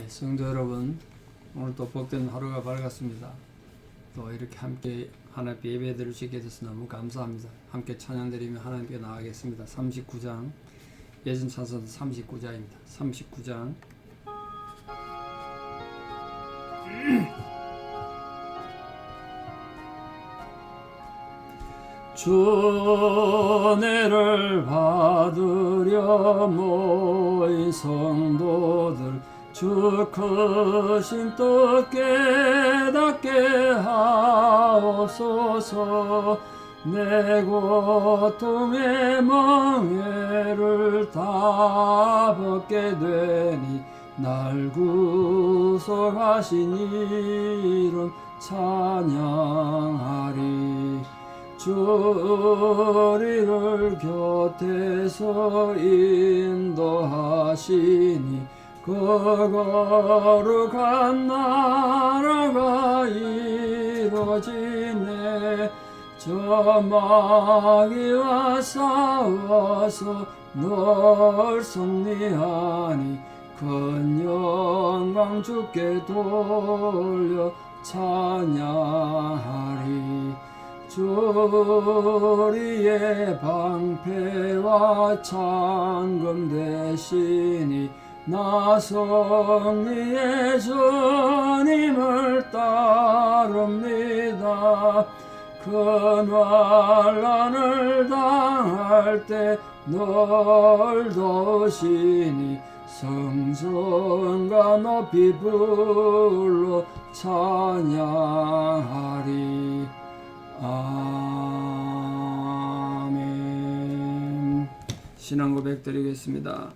성도 여러분, 오늘 또 복된 하루가 밝았습니다. 또 이렇게 함께 하나님께 예배드릴 수 있게 돼서 너무 감사합니다. 함께 찬양드리며 하나님께 나아가겠습니다. 39장, 예전 찬송 39장입니다. 39장. 주 은혜를 받으려 모인 성도들, 주 크신 뜻 깨닫게 하옵소서. 내 고통의 멍에를 다 벗게 되니 날 구속하신 이름 찬양하리. 주 우리를 곁에서 인도하시니 그 거룩한 나라가 이루어지네. 저 마귀와 싸워서 널 승리하니 큰 영광 주께 돌려 찬양하리. 주 우리의 방패와 창금 되시니 나 승리의 주님을 따릅니다. 큰 환난을 당할 때 널 도우시니 성전과 높이 불러 찬양하리. 아멘. 신앙 고백 드리겠습니다.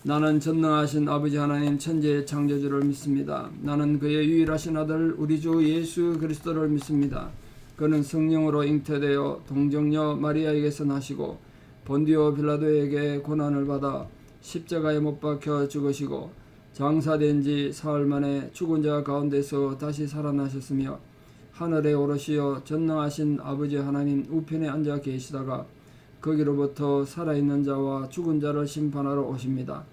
나는 전능하신 아버지 하나님 천지의 창조주를 믿습니다. 나는 그의 유일하신 아들 우리 주 예수 그리스도를 믿습니다. 그는 성령으로 잉태되어 동정녀 마리아에게서 나시고 본디오 빌라도에게 고난을 받아 십자가에 못 박혀 죽으시고 장사된 지 사흘 만에 죽은 자 가운데서 다시 살아나셨으며 하늘에 오르시어 전능하신 아버지 하나님 우편에 앉아 계시다가 거기로부터 살아있는 자와 죽은 자를 심판하러 오십니다.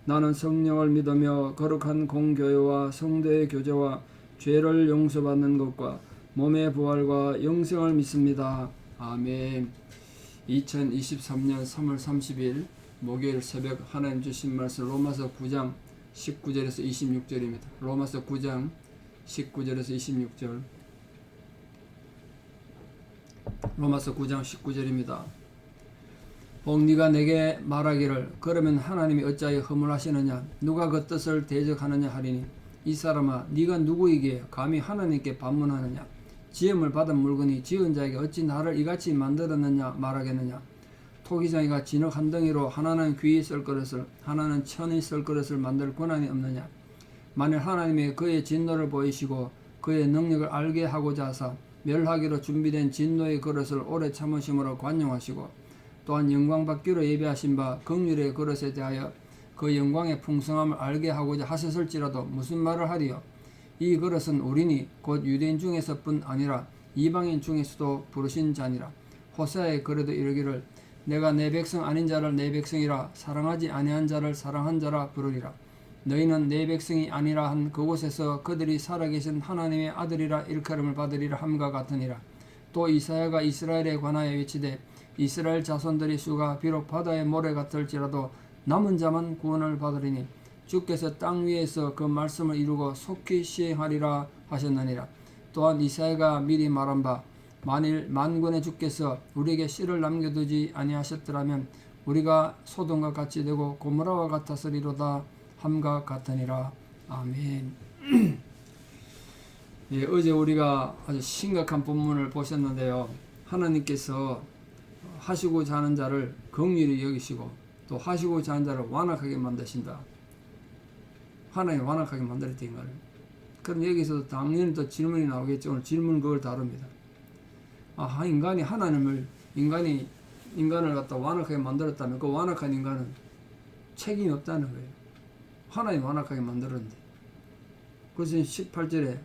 나는 성령을 믿으며 거룩한 공교회와 성도의 교제와 죄를 용서받는 것과 몸의 부활과 영생을 믿습니다. 아멘. 2023년 3월 30일 목요일 새벽 하나님 주신 말씀 로마서 9장 19절에서 26절입니다. 로마서 9장 19절에서 26절. 로마서 9장 19절입니다. 복 네가 내게 말하기를 그러면 하나님이 어찌하여 허물하시느냐 누가 그 뜻을 대적하느냐 하리니 이 사람아 네가 누구이기에 감히 하나님께 반문하느냐 지음을 받은 물건이 지은 자에게 어찌 나를 이같이 만들었느냐 말하겠느냐 토기장이가 진흙 한 덩이로 하나는 귀히 쓸 그릇을 하나는 천이 쓸 그릇을 만들 권한이 없느냐. 만일 하나님이 그의 진노를 보이시고 그의 능력을 알게 하고자 하사 멸하기로 준비된 진노의 그릇을 오래 참으심으로 관용하시고 또한 영광 받기로 예비하신 바 긍휼의 그릇에 대하여 그 영광의 풍성함을 알게 하고자 하셨을지라도 무슨 말을 하리요. 이 그릇은 우리니 곧 유대인 중에서뿐 아니라 이방인 중에서도 부르신 자니라. 호세아의 글에도 이르기를 내가 내 백성 아닌 자를 내 백성이라 사랑하지 아니한 자를 사랑한 자라 부르리라. 너희는 내 백성이 아니라 한 그곳에서 그들이 살아계신 하나님의 아들이라 일컬음을 받으리라 함과 같으니라. 또 이사야가 이스라엘에 관하여 외치되 이스라엘 자손들의 수가 비록 바다의 모래 같을지라도 남은 자만 구원을 받으리니 주께서 땅 위에서 그 말씀을 이루고 속히 시행하리라 하셨느니라. 또한 이사야가 미리 말한 바 만일 만군의 주께서 우리에게 씨를 남겨두지 아니하셨더라면 우리가 소돔과 같이 되고 고모라와 같았으리로다 함과 같으니라. 아멘. 어제 우리가 아주 심각한 본문을 보셨는데요. 하나님께서 하시고자 하는 자를 긍휼히 여기시고 또 하시고자 하는 자를 완악하게 만드신다. 하나님 완악하게 만들었다는 거예요. 그럼 여기서 당연히 또 질문이 나오겠죠. 오늘 질문 그걸 다룹니다. 인간이 하나님을 인간을 갖다 완악하게 만들었다면 그 완악한 인간은 책임이 없다는 거예요. 하나님 완악하게 만들었는데. 그래서 18절에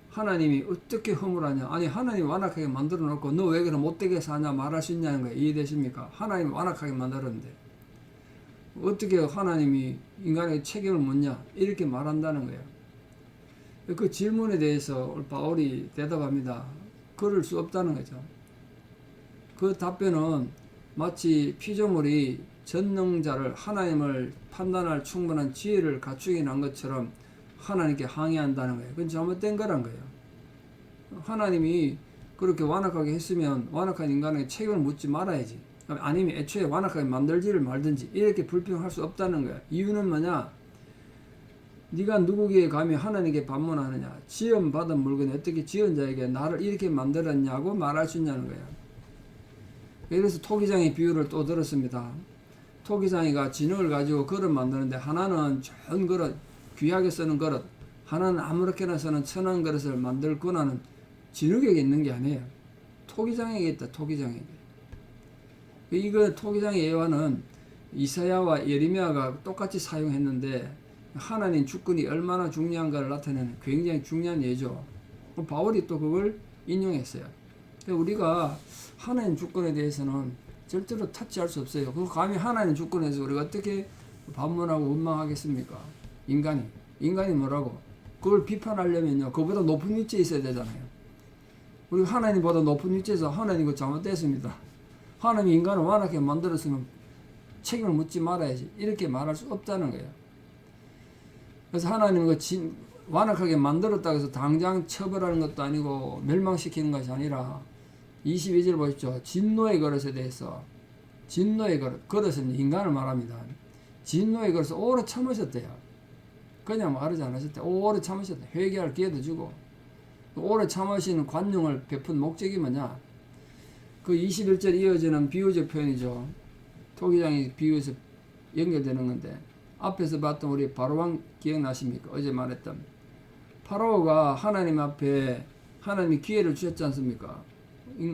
하나님이 어떻게 허물하냐. 아니 하나님 완악하게 만들어 놓고 너 왜 그래 못되게 사냐 말할 수 있냐는 거예요. 이해되십니까? 하나님 완악하게 만들었는데 어떻게 하나님이 인간에게 책임을 묻냐 이렇게 말한다는 거예요. 그 질문에 대해서 바울이 대답합니다. 그럴 수 없다는 거죠. 그 답변은 마치 피조물이 전능자를 하나님을 판단할 충분한 지혜를 갖추게 난 것처럼 하나님께 항의한다는 거예요. 그건 잘못된 거란 거예요. 하나님이 그렇게 완악하게 했으면 완악한 인간에게 책임을 묻지 말아야지. 아니면 애초에 완악하게 만들지를 말든지 이렇게 불평할 수 없다는 거야. 이유는 뭐냐? 네가 누구에게 감히 하나님께 반문하느냐? 지음받은 물건이 어떻게 지은 자에게 나를 이렇게 만들었냐고 말할 수 있냐는 거야. 그래서 토기장의 비유를 또 들었습니다. 토기장이가 진흙을 가지고 그릇 만드는데 하나는 좋은 그릇, 귀하게 쓰는 그릇, 하나는 아무렇게나 쓰는 천한 그릇을 만들 권한은 진흙에게 있는 게 아니에요. 토기장에게 있다. 토기장에게. 이거 토기장의 예화는 이사야와 예레미야가 똑같이 사용했는데 하나님 주권이 얼마나 중요한가를 나타내는 굉장히 중요한 예죠. 바울이 또 그걸 인용했어요. 우리가 하나님 주권에 대해서는 절대로 타치할 수 없어요. 그 감히 하나님 주권에서 우리가 어떻게 반문하고 원망하겠습니까? 인간이 뭐라고? 그걸 비판하려면요, 그보다 높은 위치에 있어야 되잖아요. 우리가 하나님보다 높은 위치에서 하나님 그 잘못됐습니다. 하나님이 인간을 완악하게 만들었으면 책임을 묻지 말아야지. 이렇게 말할 수 없다는 거예요. 그래서 하나님은 완악하게 만들었다고 해서 당장 처벌하는 것도 아니고 멸망시키는 것이 아니라 22절 보십시오. 진노의 그릇에 대해서 진노의 그릇은 인간을 말합니다. 진노의 그릇을 오래 참으셨대요. 그냥 말하지 않으셨대. 오래 참으셨대. 회개할 기회도 주고 오래 참으시는 관용을 베푼 목적이 뭐냐? 그 21절 이어지는 비유적 표현이죠. 토기장이 비유에서 연결되는 건데 앞에서 봤던 우리 바로왕 기억나십니까? 어제 말했던 파라오가 하나님 앞에 하나님이 기회를 주셨지 않습니까?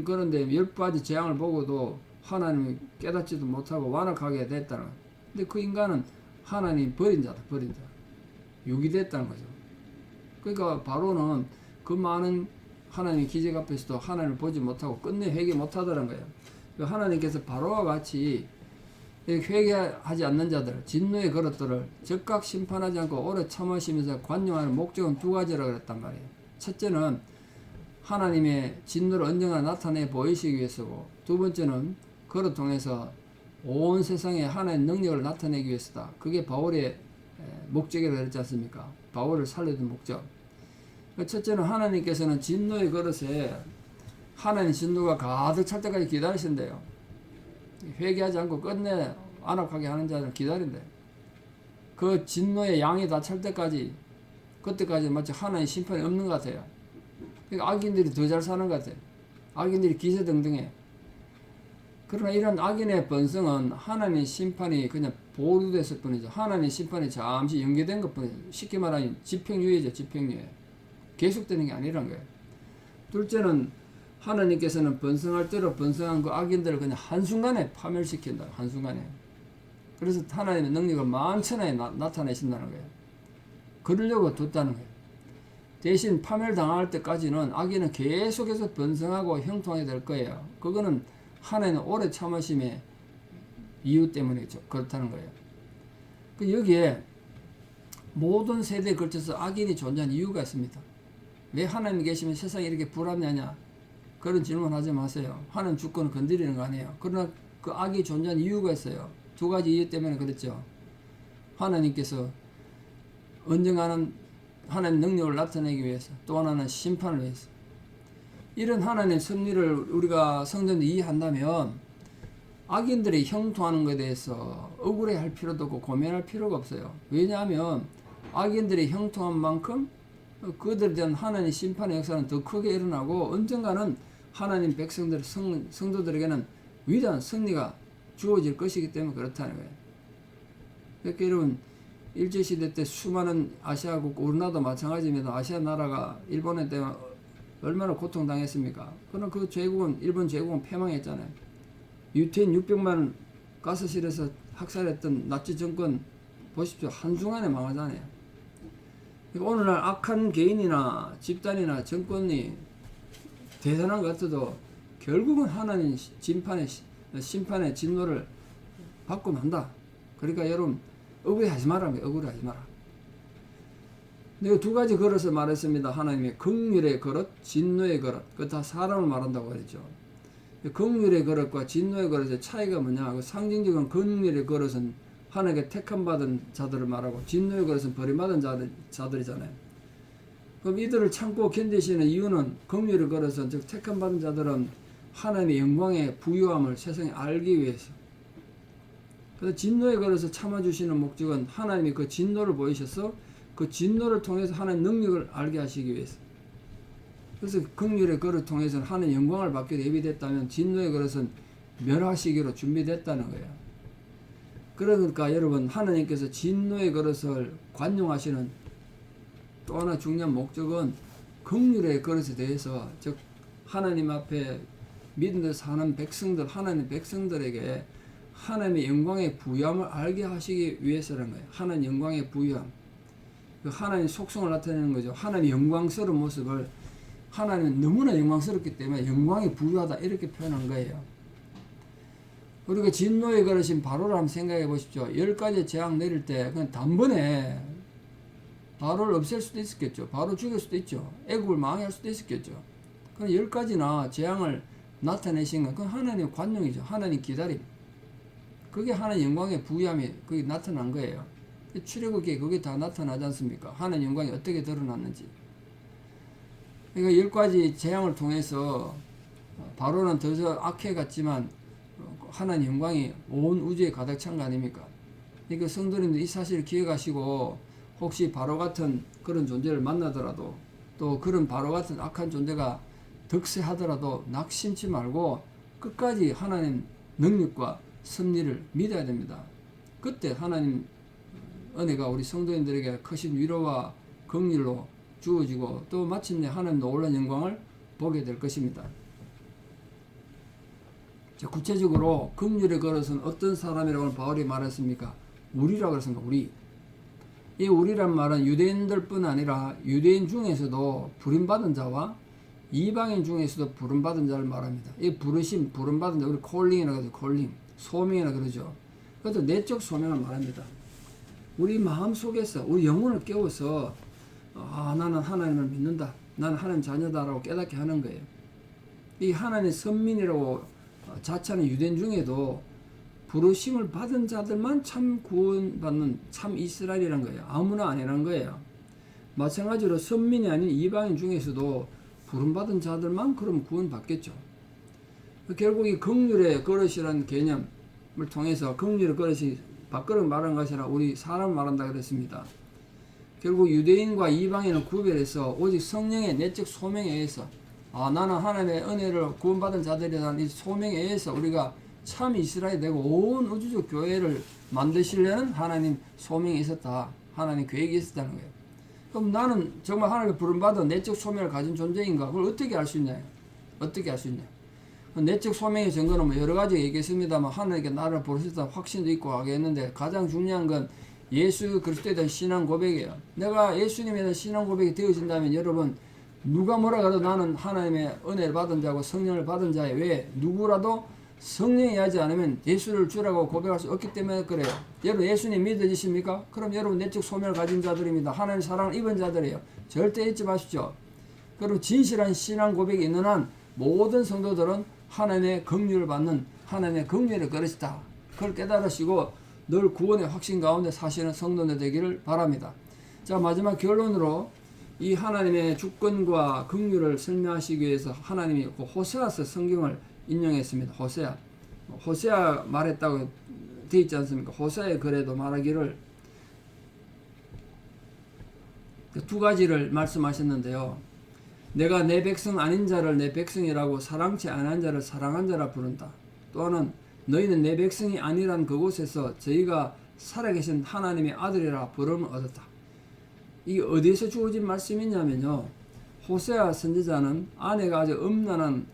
그런데 10가지 재앙을 보고도 하나님이 깨닫지도 못하고 완악하게 됐다는 거예요. 근데 그 인간은 하나님 버린 자다. 버린 자. 유기됐다는 거죠. 그러니까 바로는 그 많은 하나님의 기적 앞에서도 하나님을 보지 못하고 끝내 회개 못하더란 거예요. 하나님께서 바로와 같이 회개하지 않는 자들, 진노의 그릇들을 즉각 심판하지 않고 오래 참으시면서 관용하는 목적은 두 가지라고 그랬단 말이에요. 첫째는 하나님의 진노를 언젠가 나타내 보이시기 위해서고, 두 번째는 그를 통해서 온 세상에 하나님의 능력을 나타내기 위해서다. 그게 바울의 목적이라고 그랬지 않습니까? 바울을 살려준 목적. 첫째는 하나님께서는 진노의 그릇에 하나님 진노가 가득 찰 때까지 기다리신대요. 회개하지 않고 끝내 안악하게 하는 자들을 기다린대요. 그 진노의 양이 다 찰 때까지, 그때까지 마치 하나님 심판이 없는 것 같아요. 그러니까 악인들이 더 잘 사는 것 같아요. 악인들이 기세등등해. 그러나 이런 악인의 번성은 하나님 심판이 그냥 보류됐을 뿐이죠. 하나님 심판이 잠시 연기된 것 뿐이죠. 쉽게 말하면 집행유예죠. 집행유예. 계속되는 게 아니란 거예요. 둘째는 하나님께서는 번성할 대로 번성한 그 악인들을 그냥 한순간에 파멸시킨다. 한순간에. 그래서 하나님의 능력을 만천하에 나타내신다는 거예요. 그러려고 뒀다는 거예요. 대신 파멸당할 때까지는 악인은 계속해서 번성하고 형통하게 될 거예요. 그거는 하나님의 오래 참으심의 이유 때문에 그렇다는 거예요. 여기에 모든 세대에 걸쳐서 악인이 존재하는 이유가 있습니다. 왜 하나님 계시면 세상이 이렇게 불합리하냐? 그런 질문 하지 마세요. 하나님 주권을 건드리는 거 아니에요. 그러나 그 악이 존재하는 이유가 있어요. 두 가지 이유 때문에 그랬죠. 하나님께서 언젠가는 하나님 능력을 나타내기 위해서, 또 하나는 심판을 위해서. 이런 하나님의 섭리를 우리가 성전에 이해한다면 악인들이 형통하는 것에 대해서 억울해할 필요도 없고 고민할 필요가 없어요. 왜냐하면 악인들이 형통한 만큼 그들에 대한 하나님의 심판의 역사는 더 크게 일어나고 언젠가는 하나님 백성들, 성도들에게는 위대한 승리가 주어질 것이기 때문에 그렇다는 거예요. 그러니까 여러분, 일제시대 때 수많은 아시아국, 우리나라도 마찬가지입니다. 아시아 나라가 일본에 때문에 얼마나 고통당했습니까? 그러나 그 제국은, 일본 제국은 패망했잖아요. 유태인 600만 가스실에서 학살했던 나치 정권 보십시오. 한순간에 망하잖아요. 그러니까 오늘날 악한 개인이나 집단이나 정권이 대단한 것 같아도 결국은 하나님 심판의 진노를 받고 만다. 그러니까 여러분 억울해하지 마라. 억울해하지 마라. 내가 두 가지 그릇을 말했습니다. 하나님의 긍휼의 그릇, 진노의 그릇. 그 다 사람을 말한다고 그랬죠. 긍휼의 그릇과 진노의 그릇의 차이가 뭐냐? 그 상징적인 긍휼의 그릇은 하나님께 택함 받은 자들을 말하고, 진노의 그릇은 버림받은 자들이잖아요. 그럼 이들을 참고 견디시는 이유는, 긍휼의 그릇은 즉 택함 받은 자들은 하나님의 영광의 부유함을 세상에 알기 위해서. 그래서 진노의 그릇을 참아주시는 목적은 하나님이 그 진노를 보이셔서 그 진노를 통해서 하나님의 능력을 알게 하시기 위해서. 그래서 긍휼의 그릇을 통해서는 하나님의 영광을 받기로 예비됐다면, 진노의 그릇은 멸하시기로 준비됐다는 거예요. 그러니까 여러분, 하나님께서 진노의 그릇을 관용하시는 또 하나 중요한 목적은 긍휼의 그릇에 대해서, 즉 하나님 앞에 믿음을 사는 백성들, 하나님 백성들에게 하나님의 영광의 부유함을 알게 하시기 위해서라는 거예요. 하나님 영광의 부유함, 하나님의 속성을 나타내는 거죠. 하나님의 영광스러운 모습을, 하나님은 너무나 영광스럽기 때문에 영광이 부유하다 이렇게 표현한 거예요. 우리가 진노의 그릇인 바로를 한번 생각해 보십시오. 10가지 재앙 내릴 때 그냥 단번에 바로를 없앨 수도 있었겠죠. 바로 죽일 수도 있죠. 애국을 망할 수도 있었겠죠. 그럼 10가지나 재앙을 나타내신 건 그건 하나님의 관용이죠. 하나님 기다림. 그게 하나님 영광의 부유함이 그게 나타난 거예요. 출애굽기에 그게 다 나타나지 않습니까? 하나님 영광이 어떻게 드러났는지. 그러니까 10가지 재앙을 통해서 바로는 더 악해 같지만 하나님 영광이 온 우주에 가득 찬 거 아닙니까? 그러니까 성도님들 이 사실을 기억하시고, 혹시 바로 같은 그런 존재를 만나더라도, 또 그런 바로 같은 악한 존재가 득세하더라도 낙심치 말고 끝까지 하나님 능력과 섭리를 믿어야 됩니다. 그때 하나님 은혜가 우리 성도님들에게 크신 위로와 긍휼로 주어지고, 또 마침내 하나님 놀라운 영광을 보게 될 것입니다. 자, 구체적으로 긍휼의 그릇은 어떤 사람이라고 바울이 말했습니까? 우리라고 했습니다. 우리. 이 우리란 말은 유대인들 뿐 아니라 유대인 중에서도 부름받은 자와 이방인 중에서도 부름받은 자를 말합니다. 이 부르심, 부름받은 자, 우리 콜링이라고 하죠. 콜링, 소명이라 그러죠. 그것도 내적 소명을 말합니다. 우리 마음 속에서, 우리 영혼을 깨워서 나는 하나님을 믿는다, 나는 하나님 자녀다라고 깨닫게 하는 거예요. 이 하나님의 선민이라고 자처하는 유대인 중에도 부르심을 받은 자들만 참 구원받는 참 이스라엘이란 거예요. 아무나 아니란 거예요. 마찬가지로 선민이 아닌 이방인 중에서도 부름받은 자들만 그럼 구원받겠죠. 결국 이 긍휼의 그릇이라는 개념을 통해서, 긍휼의 그릇이 밥그릇 말한 것이 아니라 우리 사람 말한다 그랬습니다. 결국 유대인과 이방인을 구별해서 오직 성령의 내적 소명에 의해서, 나는 하나님의 은혜를 구원받은 자들이라는 이 소명에 의해서 우리가 참 이스라엘이 되고 온 우주적 교회를 만드시려는 하나님 소명이 있었다. 하나님 계획이 있었다는 거예요. 그럼 나는 정말 하나님의 부름받은 내적 소명을 가진 존재인가? 그걸 어떻게 알 수 있냐? 어떻게 알 수 있냐? 내적 소명의 증거는 뭐 여러 가지 얘기했습니다만, 하나님께 나를 부르셨다 확신도 있고 하겠는데, 가장 중요한 건 예수 그리스도에 대한 신앙 고백이에요. 내가 예수님에 대한 신앙 고백이 되어진다면, 여러분 누가 뭐라 해도 나는 하나님의 은혜를 받은 자고 성령을 받은 자예요. 왜? 누구라도 성령이 하지 않으면 예수를 주라고 고백할 수 없기 때문에 그래요. 여러분 예수님 믿으십니까? 그럼 여러분 내적 소명을 가진 자들입니다. 하나님의 사랑을 입은 자들이에요. 절대 잊지 마십시오. 그리고 진실한 신앙 고백이 있는 한 모든 성도들은 하나님의 긍휼을 받는 하나님의 긍휼의 그릇이다. 그걸 깨달으시고 늘 구원의 확신 가운데 사시는 성도들 되기를 바랍니다. 자, 마지막 결론으로 이 하나님의 주권과 긍휼을 설명하시기 위해서 하나님이 호세아서 성경을 인용했습니다. 호세아 말했다고 되어 있지 않습니까? 호세아의 글에도 말하기를 두 가지를 말씀하셨는데요. 내가 내 백성 아닌 자를 내 백성이라고 사랑치 않은 자를 사랑한 자라 부른다. 또는 너희는 내 백성이 아니란 그곳에서 저희가 살아계신 하나님의 아들이라 부름을 얻었다. 이게 어디에서 주어진 말씀이냐면요, 호세아 선지자는 아내가 아주 음란한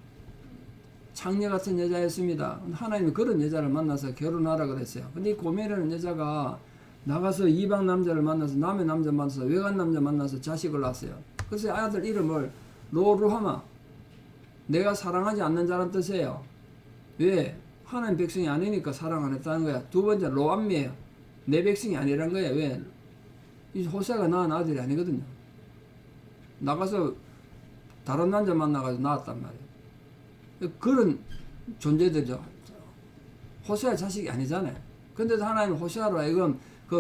창녀 같은 여자였습니다. 하나님이 그런 여자를 만나서 결혼하라 그랬어요. 근데 이 고멜이라는 여자가 나가서 이방 남자를 만나서, 남의 남자 만나서, 외간 남자 만나서 자식을 낳았어요. 그래서 아들 이름을 로루하마, 내가 사랑하지 않는 자란 뜻이에요. 왜? 하나님 백성이 아니니까 사랑 안 했다는 거야. 두 번째 로암미예요. 내 백성이 아니란 거예요. 왜? 이 호세아가 낳은 아들이 아니거든요. 나가서 다른 남자 만나가지고 낳았단 말이에요. 그런 존재들이죠. 호세아 자식이 아니잖아요. 근데도 하나님은 호세아로 하여금 그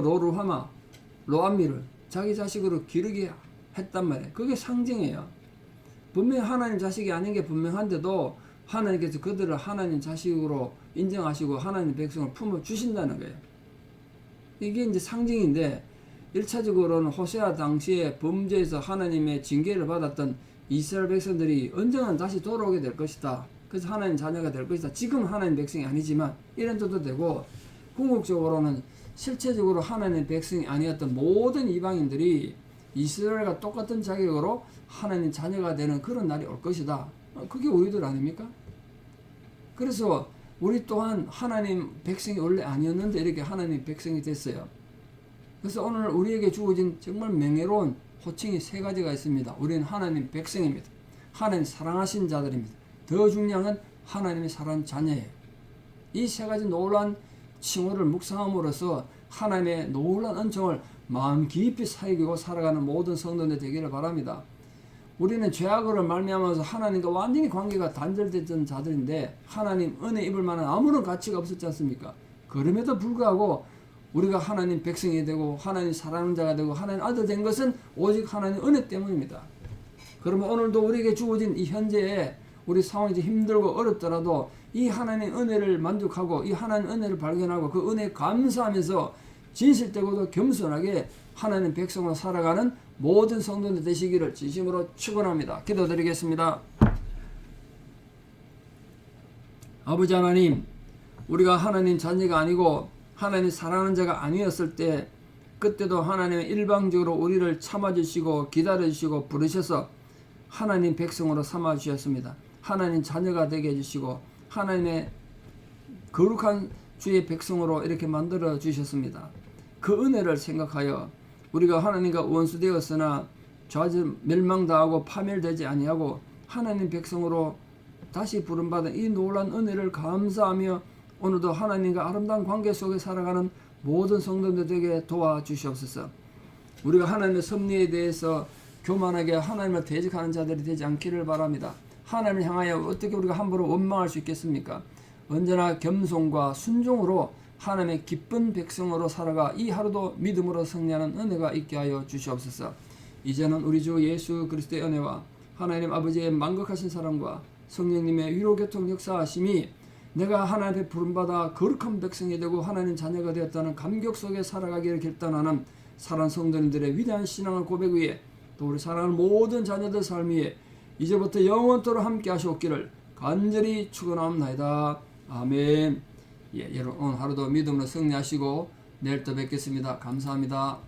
로암미를 자기 자식으로 기르게 했단 말이에요. 그게 상징이에요. 분명히 하나님 자식이 아닌 게 분명한데도 하나님께서 그들을 하나님 자식으로 인정하시고 하나님 백성을 품어주신다는 거예요. 이게 이제 상징인데 1차적으로는 호세아 당시에 범죄에서 하나님의 징계를 받았던 이스라엘 백성들이 언젠간 다시 돌아오게 될 것이다. 그래서 하나님 자녀가 될 것이다. 지금 하나님 백성이 아니지만 이런 뜻도 되고, 궁극적으로는 실체적으로 하나님 백성이 아니었던 모든 이방인들이 이스라엘과 똑같은 자격으로 하나님 자녀가 되는 그런 날이 올 것이다. 그게 우리들 아닙니까? 그래서 우리 또한 하나님 백성이 원래 아니었는데 이렇게 하나님 백성이 됐어요. 그래서 오늘 우리에게 주어진 정말 명예로운 호칭이 세 가지가 있습니다. 우리는 하나님 백성입니다. 하나님 사랑하신 자들입니다. 더 중요한 건 하나님의 사랑하는 자녀예요. 이 세 가지 놀라운 칭호를 묵상함으로써 하나님의 놀라운 은총을 마음 깊이 사이고 살아가는 모든 성도들 되기를 바랍니다. 우리는 죄악으로 말미암아서 하나님과 완전히 관계가 단절됐던 자들인데 하나님 은혜 입을 만한 아무런 가치가 없었지 않습니까? 그럼에도 불구하고 우리가 하나님 백성이 되고 하나님 사랑하는 자가 되고 하나님 아들 된 것은 오직 하나님 은혜 때문입니다. 그러면 오늘도 우리에게 주어진 이 현재에 우리 상황이 힘들고 어렵더라도 이 하나님 은혜를 만족하고 이 하나님 은혜를 발견하고 그 은혜에 감사하면서 진실되고도 겸손하게 하나님 백성으로 살아가는 모든 성도들 되시기를 진심으로 축원합니다. 기도드리겠습니다. 아버지 하나님, 우리가 하나님 자녀가 아니고 하나님 사랑하는 자가 아니었을 때 그때도 하나님의 일방적으로 우리를 참아주시고 기다려주시고 부르셔서 하나님 백성으로 삼아주셨습니다. 하나님 자녀가 되게 해주시고 하나님의 거룩한 주의 백성으로 이렇게 만들어 주셨습니다. 그 은혜를 생각하여 우리가 하나님과 원수되었으나 좌절 멸망당하고 파멸되지 아니하고 하나님 백성으로 다시 부름받은 이 놀라운 은혜를 감사하며 오늘도 하나님과 아름다운 관계 속에 살아가는 모든 성도들에게 도와주시옵소서. 우리가 하나님의 섭리에 대해서 교만하게 하나님을 대적하는 자들이 되지 않기를 바랍니다. 하나님을 향하여 어떻게 우리가 함부로 원망할 수 있겠습니까? 언제나 겸손과 순종으로 하나님의 기쁜 백성으로 살아가 이 하루도 믿음으로 승리하는 은혜가 있게 하여 주시옵소서. 이제는 우리 주 예수 그리스도의 은혜와 하나님 아버지의 만극하신 사랑과 성령님의 위로교통 역사하심이 내가 하나님 앞에 부름받아 거룩한 백성이 되고 하나님 자녀가 되었다는 감격 속에 살아가기를 결단하는 사랑하는 성도님들의 위대한 신앙의 고백 위에 또 우리 사랑하는 모든 자녀들 삶 위에 이제부터 영원토록 함께 하시옵기를 간절히 축원합니다. 아멘. 여러분 오늘 하루도 믿음으로 승리하시고 내일 또 뵙겠습니다. 감사합니다.